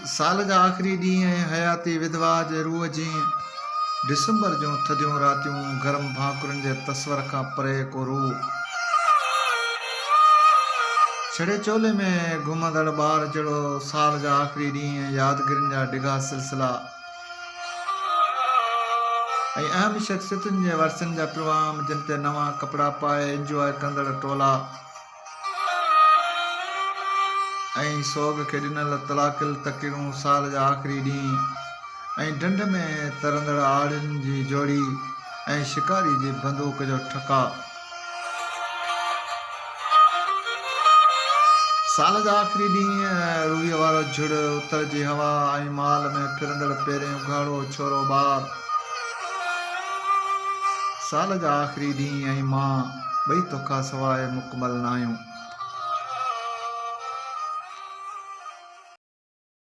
साल जा आख़िरी ॾींहं ऐं हयाती विधवा जे रूह जीअं डिसंबर जूं थधियूं रातियूं गरम भाकुरनि जे तस्वर खां परे को रूह छड़े चोले में घुमंदड़ ॿार जहिड़ो साल जा आख़िरी ॾींहं यादगिरियुनि जा डिघा सिलसिला ऐं अहम शख़्सियतुनि जे वरसनि जा प्रोग्राम जिन ते नवां कपिड़ा पाए इंजॉय कंदड़ टोला ऐं सोग खे ॾिनल तलाकिल तकिड़ूं साल जा आख़िरी ॾींहं ऐं ढंढ में तरंदड़ आड़ियुनि जी जोड़ी ऐं शिकारी जी बंदूक जो ठका। साल जा आख़िरी ॾींहं रूईअ वारो झुड़ उतर जी हवा ऐं माल में फिरंदड़ पहिरें उघाड़ो छोरो ॿार। साल जा आख़िरी ॾींहं ऐं मां ॿई तोखां सवाइ मुकमल न आहियूं।